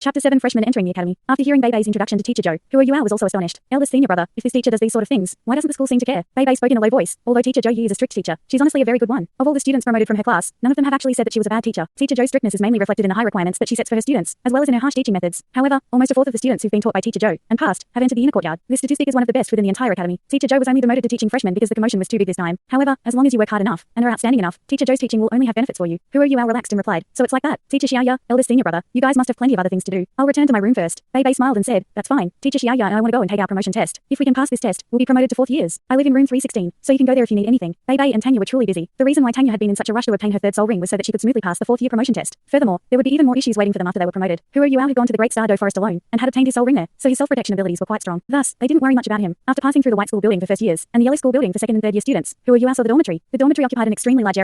Chapter 7 Freshmen entering the academy. After hearing Beibei's introduction to Teacher Joe, Who Yuao was also astonished. Eldest senior brother, if this teacher does these sort of things, why doesn't the school seem to care? Beibei spoke in a low voice. Although Teacher Joe Yi is a strict teacher, she's honestly a very good one. Of all the students promoted from her class, none of them have actually said that she was a bad teacher. Teacher Joe's strictness is mainly reflected in the high requirements that she sets for her students, as well as in her harsh teaching methods. However, almost a fourth of the students who've been taught by Teacher Joe and passed have entered the inner courtyard. This statistic is one of the best within the entire academy. Teacher Joe was only demoted to teaching freshmen because the commotion was too big this time. However, as long as you work hard enough and are outstanding enough, Teacher Joe's teaching will only have benefits for you. Who Yuao relaxed and replied, so it's like that. Teacher Xiaoya, eldest senior brother, you guys must have plenty of other things to do. I'll return to my room first. Beibei smiled and said, that's fine. Teacher Xiaoya and I want to go and take our promotion test. If we can pass this test, we'll be promoted to 4th years. I live in room 316, so you can go there if you need anything. Beibei and Tanya were truly busy. The reason why Tanya had been in such a rush to obtain her 3rd soul ring was so that she could smoothly pass the 4th year promotion test. Furthermore, there would be even more issues waiting for them after they were promoted. Who Yuao had gone to the Great Stardo Forest alone and had obtained his soul ring there, so his self-protection abilities were quite strong. Thus, they didn't worry much about him. After passing through the White School building for 1st years and the Yellow School building for 2nd and 3rd year students, Who Yuao saw the dormitory. The dormitory occupied an extremely large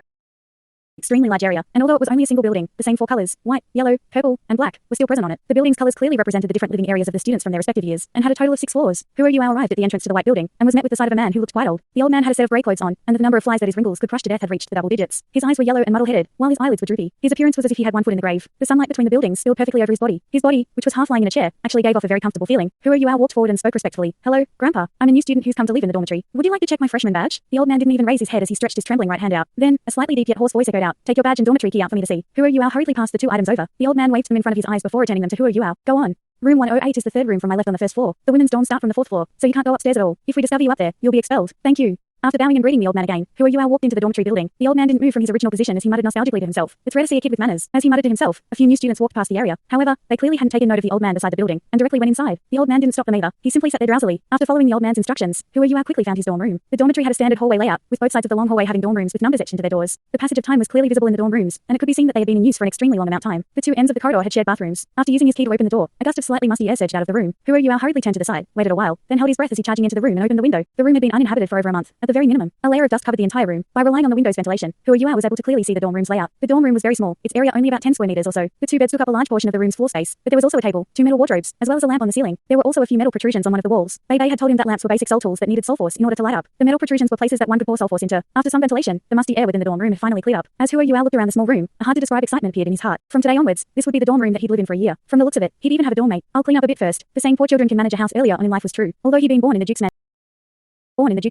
area, and although it was only a single building, the same 4 colors, white, yellow, purple, and black, were still present on it. The building's colors clearly represented the different living areas of the students from their respective years, and had a total of 6 floors. Who Yuao arrived at the entrance to the white building, and was met with the sight of a man who looked quite old. The old man had a set of grey clothes on, and the number of flies that his wrinkles could crush to death had reached the double digits. His eyes were yellow and muddle-headed, while his eyelids were droopy. His appearance was as if he had one foot in the grave. The sunlight between the buildings spilled perfectly over his body. His body, which was half lying in a chair, actually gave off a very comfortable feeling. Who Yuao walked forward and spoke respectfully. Hello, Grandpa. I'm a new student who's come to live in the dormitory. Would you like to check my freshman badge? The old man didn't even raise his head as he stretched his trembling right hand out. Then, a slightly deep yet hoarse voice echoed out. Take your badge and dormitory key out for me to see. Who Yuao hurriedly passed the 2 items over. The old man waved them in front of his eyes before returning them to Who Yuao. Go on. Room 108 is the 3rd room from my left on the 1st floor. The women's dorms start from the 4th floor, so you can't go upstairs at all. If we discover you up there, you'll be expelled. Thank you. After bowing and greeting the old man again, Who Yuao walked into the dormitory building. The old man didn't move from his original position as he muttered nostalgically to himself. It's rare to see a kid with manners. As he muttered to himself, a few new students walked past the area. However, they clearly hadn't taken note of the old man beside the building, and directly went inside. The old man didn't stop them either. He simply sat there drowsily. After following the old man's instructions, Who Yuao quickly found his dorm room. The dormitory had a standard hallway layout, with both sides of the long hallway having dorm rooms with numbers etched into their doors. The passage of time was clearly visible in the dorm rooms, and it could be seen that they had been in use for an extremely long amount of time. The 2 ends of the corridor had shared bathrooms. After using his key to open the door, a gust of slightly musty air surged out of the room. Who Yuao hurriedly turned to the side, waited a while, then held his breath as he charging into the room and opened the window. The room had been uninhabited for over a month. At the very minimum, a layer of dust covered the entire room. By relying on the window's ventilation, Who Yuao was able to clearly see the dorm room's layout. The dorm room was very small, its area only about 10 square meters or so. The 2 beds took up a large portion of the room's floor space, but there was also a table, 2 metal wardrobes, as well as a lamp on the ceiling. There were also a few metal protrusions on one of the walls. Beibei had told him that lamps were basic soul tools that needed soul force in order to light up. The metal protrusions were places that one could pour soul force into. After some ventilation, the musty air within the dorm room had finally cleared up. As Who Yuao looked around the small room, a hard to describe excitement appeared in his heart. From today onwards, this would be the dorm room that he'd live in for a year. From the looks of it, he'd even have a dorm mate. I'll clean up a bit first. The saying poor children can manage a house earlier on in life was true. Although he'd been born in the Duke's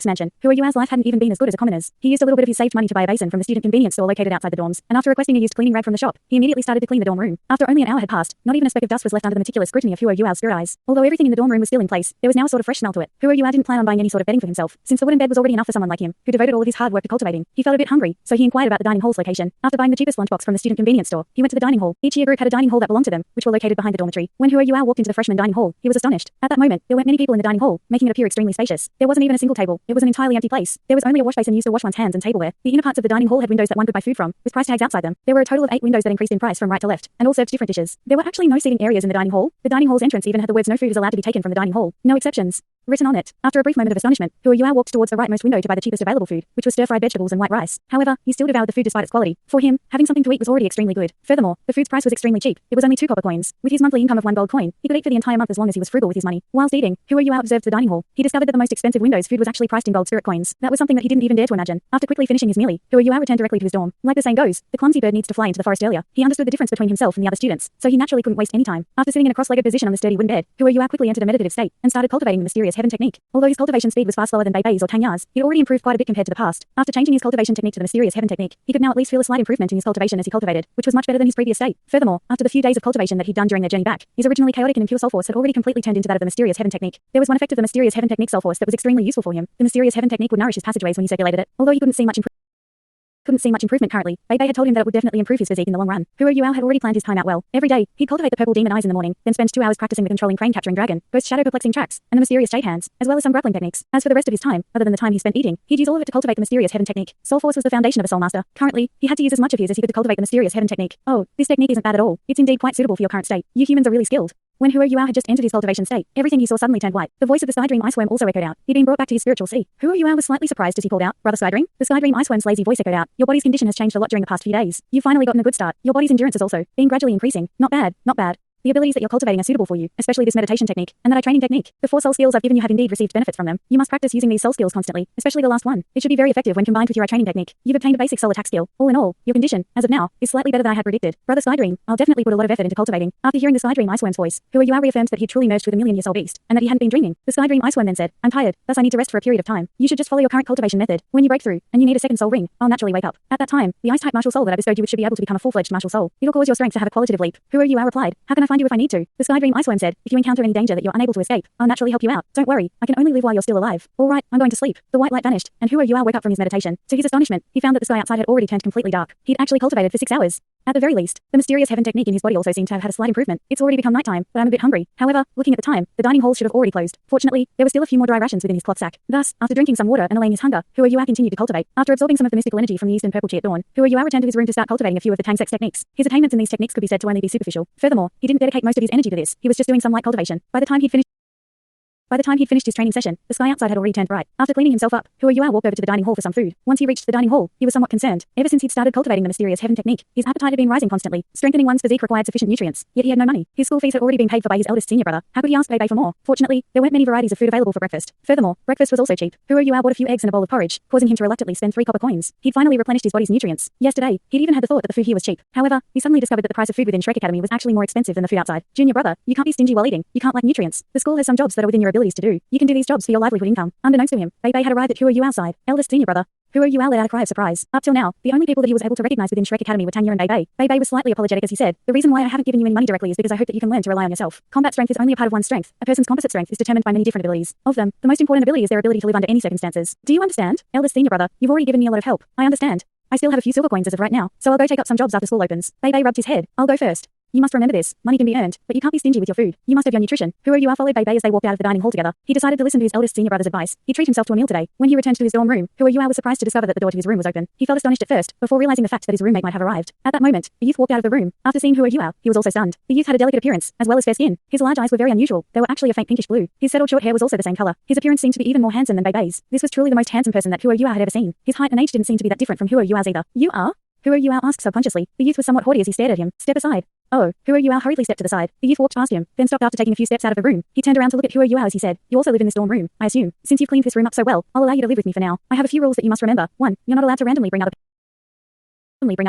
mansion, Who Yuao's life hadn't even been as good as a commoner's. He used a little bit of his saved money to buy a basin from the student convenience store located outside the dorms, and after requesting a used cleaning rag from the shop, he immediately started to clean the dorm room. After only an hour had passed, not even a speck of dust was left under the meticulous scrutiny of Who Yuao's spirit eyes. Although everything in the dorm room was still in place, there was now a sort of fresh smell to it. Who Yuao didn't plan on buying any sort of bedding for himself, since the wooden bed was already enough for someone like him, who devoted all of his hard work to cultivating. He felt a bit hungry, so he inquired about the dining hall's location. After buying the cheapest lunchbox from the student convenience store, he went to the dining hall. Each year group had a dining hall that belonged to them, which were located behind the dormitory. When Who Yuao walked into the freshman dining hall, he was astonished. At that moment, there weren't many people in the dining hall, making it appear extremely spacious. There wasn't even a single table. It was an entirely empty place. There was only a wash basin used to wash one's hands and tableware. The inner parts of the dining hall had windows that one could buy food from, with price tags outside them. There were a total of 8 windows that increased in price from right to left, and all served different dishes. There were actually no seating areas in the dining hall. The dining hall's entrance even had the words "No food is allowed to be taken from the dining hall. No exceptions" written on it. After a brief moment of astonishment, Who Yuao walked towards the rightmost window to buy the cheapest available food, which was stir-fried vegetables and white rice. However, he still devoured the food despite its quality. For him, having something to eat was already extremely good. Furthermore, the food's price was extremely cheap. It was only 2 copper coins. With his monthly income of 1 gold coin, he could eat for the entire month as long as he was frugal with his money. Whilst eating, Who Yuao observed the dining hall. He discovered that the most expensive window's food was actually priced in gold spirit coins. That was something that he didn't even dare to imagine. After quickly finishing his meal, Who Yuao returned directly to his dorm. Like the saying goes, the clumsy bird needs to fly into the forest earlier. He understood the difference between himself and the other students, so he naturally couldn't waste any time. After sitting in a cross-legged position on the sturdy wooden bed, Who Yuao quickly entered a meditative state and started cultivating the mysterious heaven technique. Although his cultivation speed was far slower than Beibei's or Tanya's, he'd already improved quite a bit compared to the past. After changing his cultivation technique to the mysterious heaven technique, he could now at least feel a slight improvement in his cultivation as he cultivated, which was much better than his previous state. Furthermore, after the few days of cultivation that he'd done during their journey back, his originally chaotic and impure soul force had already completely turned into that of the mysterious heaven technique. There was one effect of the mysterious heaven technique soul force that was extremely useful for him. The mysterious heaven technique would nourish his passageways when he circulated it. Although he couldn't see much improvement currently, Beibei had told him that it would definitely improve his physique in the long run. Who Yuao had already planned his time out well. Every day, he'd cultivate the purple demon eyes in the morning, then spend 2 hours practicing the controlling crane capturing dragon, ghost shadow perplexing tracks, and the mysterious jade hands, as well as some grappling techniques. As for the rest of his time, other than the time he spent eating, he'd use all of it to cultivate the mysterious heaven technique. Soul force was the foundation of a soul master. Currently, he had to use as much of his as he could to cultivate the mysterious heaven technique. Oh, this technique isn't bad at all. It's indeed quite suitable for your current state. You humans are really skilled. When Who Yuao had just entered his cultivation state, everything he saw suddenly turned white. The voice of the Sky Dream Iceworm also echoed out. He'd been brought back to his spiritual sea. Who Yuao was slightly surprised as he called out, "Brother Sky Dream?" The Sky Dream Iceworm's lazy voice echoed out. "Your body's condition has changed a lot during the past few days. You've finally gotten a good start. Your body's endurance has also been gradually increasing. Not bad, not bad." The abilities that you're cultivating are suitable for you, especially this meditation technique, and that eye training technique. The 4 soul skills I've given you have indeed received benefits from them. You must practice using these soul skills constantly, especially the last one. It should be very effective when combined with your eye training technique. You've obtained a basic soul attack skill. All in all, your condition, as of now, is slightly better than I had predicted. Brother Skydream, I'll definitely put a lot of effort into cultivating. After hearing the Skydream Iceworm's voice, who are you reaffirmed that he truly merged with a million-year-old beast, and that he hadn't been dreaming. The Skydream Iceworm then said, I'm tired, thus I need to rest for a period of time. You should just follow your current cultivation method. When you break through, and you need a second soul ring, I'll naturally wake up. At that time, the ice-type martial soul that I bestowed you with should be able to become a full-fledged martial soul. It'll cause your strength to have a qualitative leap. Who are you? I replied. How can I find you if I need to? The Skydream Iceworm said, if you encounter any danger that you're unable to escape, I'll naturally help you out. Don't worry, I can only live while you're still alive. All right, I'm going to sleep. The white light vanished, and Who are you? Woke up from his meditation. To his astonishment, he found that the sky outside had already turned completely dark. He'd actually cultivated for 6 hours. At the very least, the mysterious heaven technique in his body also seemed to have had a slight improvement. It's already become nighttime, but I'm a bit hungry. However, looking at the time, the dining hall should have already closed. Fortunately, there were still a few more dry rations within his cloth sack. Thus, after drinking some water and allaying his hunger, Who are you? Continued to cultivate. After absorbing some of the mystical energy from the eastern purple chi at dawn, Who are you? Returned to his room to start cultivating a few of the Tang sex techniques. His attainments in these techniques could be said to only be superficial. Furthermore, he didn't dedicate most of his energy to this. He was just doing some light cultivation. By the time he'd finished his training session, the sky outside had already turned bright. After cleaning himself up, Who are you? Walked over to the dining hall for some food. Once he reached the dining hall, he was somewhat concerned. Ever since he'd started cultivating the mysterious heaven technique, his appetite had been rising constantly. Strengthening one's physique required sufficient nutrients, yet he had no money. His school fees had already been paid for by his eldest senior brother. How could he ask Bebe for more? Fortunately, there weren't many varieties of food available for breakfast. Furthermore, breakfast was also cheap. Who are you? Bought a few eggs and a bowl of porridge, causing him to reluctantly spend 3 copper coins. He'd finally replenished his body's nutrients. Yesterday, he'd even had the thought that the food here was cheap. However, he suddenly discovered that the price of food within Shrek Academy was actually more expensive than the food outside. Junior brother, you can't be stingy while eating. You can't lack nutrients. The school has some jobs that are within your abilities to do. You can do these jobs for your livelihood income. Unbeknownst to him, Bebe had arrived at Who are you? Outside. Eldest senior brother. Who are you? Let out a cry of surprise. Up till now, the only people that he was able to recognize within Shrek Academy were Tanya and Bebe. Bebe was slightly apologetic as he said, the reason why I haven't given you any money directly is because I hope that you can learn to rely on yourself. Combat strength is only a part of one's strength. A person's composite strength is determined by many different abilities. Of them, the most important ability is their ability to live under any circumstances. Do you understand? Eldest senior brother, you've already given me a lot of help. I understand. I still have a few silver coins as of right now, so I'll go take up some jobs after school opens. Bebe rubbed his head. I'll go first. You must remember this. Money can be earned, but you can't be stingy with your food. You must have your nutrition. Who are you? Followed Bebe as they walked out of the dining hall together. He decided to listen to his eldest senior brother's advice. He'd treat himself to a meal today. When he returned to his dorm room, Who are you? Was surprised to discover that the door to his room was open. He felt astonished at first, before realizing the fact that his roommate might have arrived. At that moment, the youth walked out of the room. After seeing Who are you? He was also stunned. The youth had a delicate appearance, as well as fair skin. His large eyes were very unusual. They were actually a faint pinkish blue. His settled short hair was also the same color. His appearance seemed to be even more handsome than Bebe's. This was truly the most handsome person that Who are you? Had ever seen. His height and age didn't seem to be that different from Who are you? Either. You are? Who are you? Asked subconsciously. The youth was somewhat haughty as he stared at him. Step aside. Oh, Who are you? Hurriedly stepped to the side. The youth walked past him, then stopped after taking a few steps out of the room. He turned around to look at Who are you? As he said, you also live in this dorm room, I assume. Since you've cleaned this room up so well, I'll allow you to live with me for now. I have a few rules that you must remember. 1. You're not allowed to randomly bring other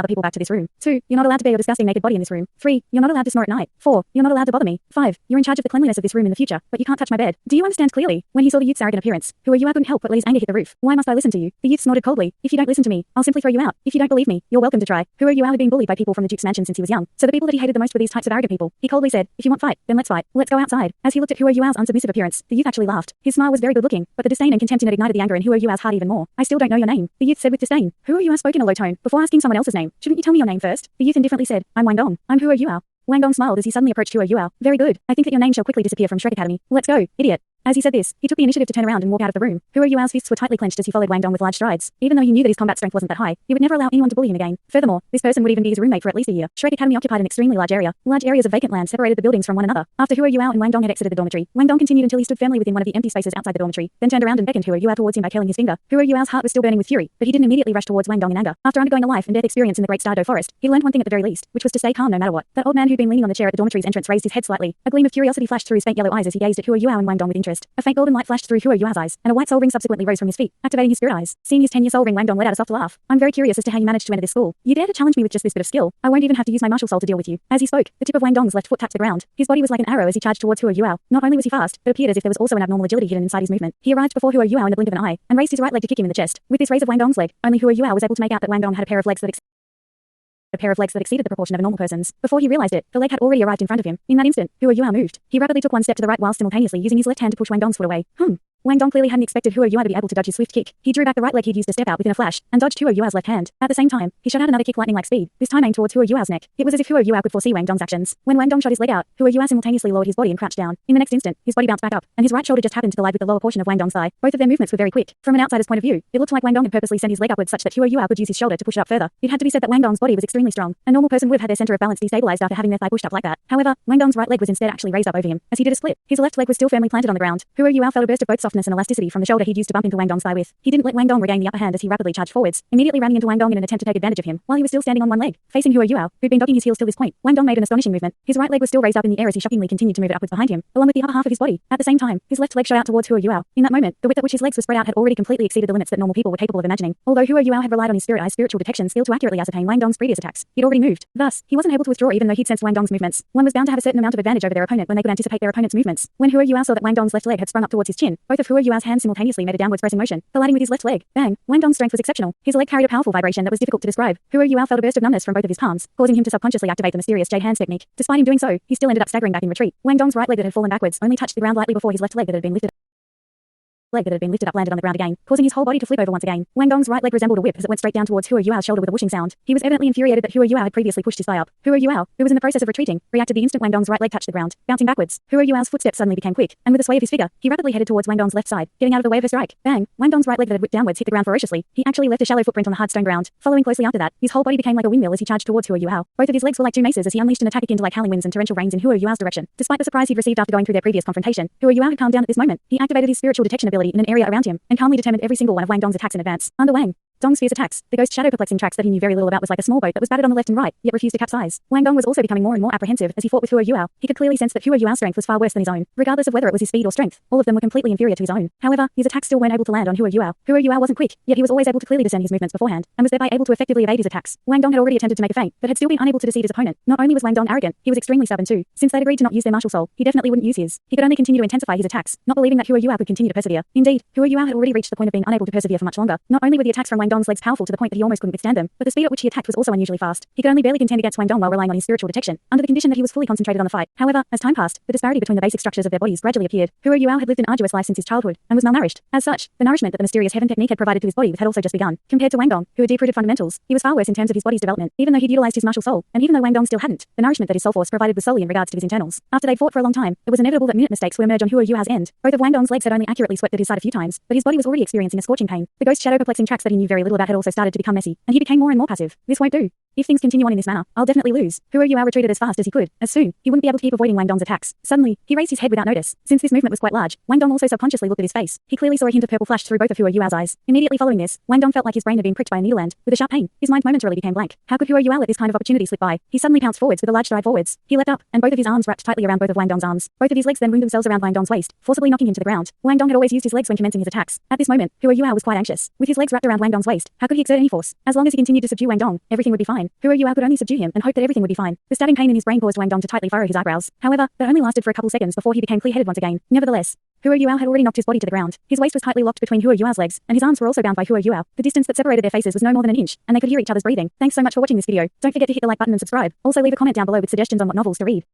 people back to this room. 2. You're not allowed to bear your disgusting naked body in this room. 3. You're not allowed to snore at night. 4. You're not allowed to bother me. 5. You're in charge of the cleanliness of this room in the future, but you can't touch my bed. Do you understand clearly? When he saw the youth's arrogant appearance, Who are you? Couldn't help but let his anger hit the roof. Why must I listen to you? The youth snorted coldly. If you don't listen to me, I'll simply throw you out. If you don't believe me, you're welcome to try. Who are you? Had been bullied by people from the Duke's mansion since he was young, so the people that he hated the most were these types of arrogant people. He coldly said, if you want fight, then let's fight. Let's go outside. As he looked at Who are you? Unsubmissive appearance, the youth actually laughed. His smile was very good looking, but the disdain and contempt in it ignited the anger in Who are you? Heart even more. I still don't know your name, the youth said with disdain. Who are you? Spoke in a low tone, before asking someone else's name. Shouldn't you tell me your name first? The youth indifferently said, I'm Wang Dong. I'm Who are you? Wang Dong smiled as he suddenly approached Who are you? Very good. I think that your name shall quickly disappear from Shrek Academy. Let's go, idiot. As he said this, he took the initiative to turn around and walk out of the room. Who are you? Fists were tightly clenched as he followed Wang Dong with large strides. Even though he knew that his combat strength wasn't that high, he would never allow anyone to bully him again. Furthermore, this person would even be his roommate for at least a year. Shrek Academy occupied an extremely large area. Large areas of vacant land separated the buildings from one another. After Who are you? And Wang Dong had exited the dormitory, Wang Dong continued until he stood firmly within one of the empty spaces outside the dormitory, then turned around and beckoned Who are you? Towards him by curling his finger. Who are you? Heart was still burning with fury, but he didn't immediately rush towards Wang Dong in anger. After undergoing a life and death experience in the Great Stardow Forest, he learned one thing at the very least, which was to stay calm no matter what. That old man who'd been leaning on the chair at the dormitory's entrance raised his head slightly. A gleam of curiosity flashed through his faint yellow eyes as he gazed at Who are you? And Wang Dong with interest. A faint golden light flashed through Who are you's eyes, and a white soul ring subsequently rose from his feet, activating his spirit eyes. Seeing his 10-year soul ring, Wang Dong let out a soft laugh. I'm very curious as to how you managed to enter this school. You dare to challenge me with just this bit of skill? I won't even have to use my martial soul to deal with you. As he spoke, the tip of Wang Dong's left foot tapped the ground. His body was like an arrow as he charged towards Who are you? Not only was he fast, but it appeared as if there was also an abnormal agility hidden inside his movement. He arrived before Who are you? In the blink of an eye, and raised his right leg to kick him in the chest. With this raise of Wang Dong's leg, only Who are you? Was able to make out that Wang Dong had a pair of legs that exceeded the proportion of a normal person's. Before he realized it, the leg had already arrived in front of him. In that instant, Who are you? Moved. He rapidly took one step to the right while simultaneously using his left hand to push Wang Dong's foot away. Wang Dong clearly hadn't expected Who are you to be able to dodge his swift kick. He drew back the right leg he'd used to step out within a flash, and dodged Who are you's left hand. At the same time, he shot out another kick lightning-like speed, this time aimed towards Who are you's neck. It was as if Who are you could foresee Wang Dong's actions. When Wang Dong shot his leg out, Who are you simultaneously lowered his body and crouched down. In the next instant, his body bounced back up, and his right shoulder just happened to collide with the lower portion of Wang Dong's thigh. Both of their movements were very quick. From an outsider's point of view, it looked like Wang Dong had purposely sent his leg upwards such that Who are you could use his shoulder to push it up further. It had to be said that Wang Dong's body was extremely strong. A normal person would have had their center of balance destabilized after having their thigh pushed up like that. However, Wang Dong's right leg was instead actually raised up over him. As he did a split, his left leg was still firmly planted on the ground. Who are you felt a burst of both soft softness and elasticity from the shoulder he'd used to bump into Wang Dong's thigh with. He didn't let Wang Dong regain the upper hand as he rapidly charged forwards, immediately running into Wang Dong in an attempt to take advantage of him, while he was still standing on one leg. Facing Hua Yuao, who'd been docking his heels till this point, Wang Dong made an astonishing movement. His right leg was still raised up in the air as he shockingly continued to move it upwards behind him, along with the upper half of his body. At the same time, his left leg shot out towards Hua Yuao. In that moment, the width at which his legs were spread out had already completely exceeded the limits that normal people were capable of imagining. Although Hua Yuao had relied on his spirit eye's spiritual detection skill to accurately ascertain Wang Dong's previous attacks, he'd already moved. Thus, he wasn't able to withdraw even though he'd sensed Wang Dong's movements. One was bound to have a certain amount of advantage over their opponent when they could anticipate their opponent's movements. When Hua Yuao saw that Wang Dong's left leg had sprung up towards his chin, both of Hua Yuao's hands simultaneously made a downwards pressing motion, colliding with his left leg. Bang! Wang Dong's strength was exceptional. His leg carried a powerful vibration that was difficult to describe. Hua Yuao felt a burst of numbness from both of his palms, causing him to subconsciously activate the mysterious jade hands technique. Despite him doing so, he still ended up staggering back in retreat. Wang Dong's right leg that had fallen backwards only touched the ground lightly before his left leg that had been lifted up landed on the ground again, causing his whole body to flip over once again. Wang Dong's right leg resembled a whip as it went straight down towards Hua Yuao's shoulder with a whooshing sound. He was evidently infuriated that Hua Yuao had previously pushed his thigh up. Hua Yuao, who was in the process of retreating, reacted the instant Wang Dong's right leg touched the ground, bouncing backwards. Hua Yuao's footsteps suddenly became quick, and with a sway of his figure, he rapidly headed towards Wang Dong's left side, getting out of the way of a strike. Bang! Wang Dong's right leg that had whipped downwards hit the ground ferociously. He actually left a shallow footprint on the hard stone ground. Following closely after that, his whole body became like a windmill as he charged towards Hua Yuao. Both of his legs were like two maces as he unleashed an attack akin to like howling winds and torrential rains in Hua Yuao's direction. Despite the surprise he'd received after going through their previous confrontation, Hua Yuao had calmed down at this moment. He activated his spiritual detection ability in an area around him, and calmly determined every single one of Wang Dong's attacks in advance. Under Wang Dong's fierce attacks, the ghost shadow perplexing tracks that he knew very little about was like a small boat that was battered on the left and right, yet refused to capsize. Wang Dong was also becoming more and more apprehensive as he fought with Hua Yuao. He could clearly sense that Hua Yuao's strength was far worse than his own. Regardless of whether it was his speed or strength, all of them were completely inferior to his own. However, his attacks still weren't able to land on Hua Yuao. Hua Yuao wasn't quick, yet he was always able to clearly discern his movements beforehand, and was thereby able to effectively evade his attacks. Wang Dong had already attempted to make a feint, but had still been unable to deceive his opponent. Not only was Wang Dong arrogant, he was extremely stubborn too. Since they'd agreed to not use their martial soul, he definitely wouldn't use his. He could only continue to intensify his attacks, not believing that Hua Yuao could continue to persevere. Indeed, Hua Yuao had already reached the point of being unable to persevere for much longer. Not only were the attacks from Wang Dong's legs powerful to the point that he almost couldn't withstand them, but the speed at which he attacked was also unusually fast. He could only barely contend against Wang Dong while relying on his spiritual detection, under the condition that he was fully concentrated on the fight. However, as time passed, the disparity between the basic structures of their bodies gradually appeared. Hua Yuao had lived an arduous life since his childhood, and was malnourished. As such, the nourishment that the mysterious heaven technique had provided to his body had also just begun. Compared to Wang Dong, who had deep-rooted fundamentals, he was far worse in terms of his body's development, even though he'd utilized his martial soul, and even though Wang Dong still hadn't. The nourishment that his soul force provided was solely in regards to his internals. After they'd fought for a long time, it was inevitable that minute mistakes would emerge on Hua Yuao's end. Both of Wang Dong's legs had only accurately swept at his side a few times, but his body was already experiencing a scorching pain. The ghost shadow perplexing tracks that he knew very little about had also started to become messy, and he became more and more passive. This won't do. If things continue on in this manner, I'll definitely lose. Hua Yuao retreated as fast as he could, as soon he wouldn't be able to keep avoiding Wang Dong's attacks. Suddenly, he raised his head without notice. Since this movement was quite large, Wang Dong also subconsciously looked at his face. He clearly saw a hint of purple flash through both of Hua Yuao's eyes. Immediately following this, Wang Dong felt like his brain had been pricked by a needle and, with a sharp pain, his mind momentarily became blank. How could Hua Yuao let this kind of opportunity slip by? He suddenly pounced forwards with a large stride forwards. He leapt up, and both of his arms wrapped tightly around both of Wang Dong's arms. Both of his legs then wound themselves around Wang Dong's waist, forcibly knocking him to the ground. Wang Dong had always used his legs when commencing his attacks. At this moment, Hua Yuao was quite anxious. With his legs wrapped around Wang Dong's waist, how could he exert any force? As long as he continued to subdue Wang Dong, everything would be fine. Hua Yuao could only subdue him and hope that everything would be fine. The stabbing pain in his brain caused Wang Dong to tightly furrow his eyebrows. However, that only lasted for a couple seconds before he became clear-headed once again. Nevertheless, Hua Yuao had already knocked his body to the ground. His waist was tightly locked between Hua Yuao's legs, and his arms were also bound by Hua Yuao. The distance that separated their faces was no more than an inch, and they could hear each other's breathing. Thanks so much for watching this video. Don't forget to hit the like button and subscribe. Also leave a comment down below with suggestions on what novels to read.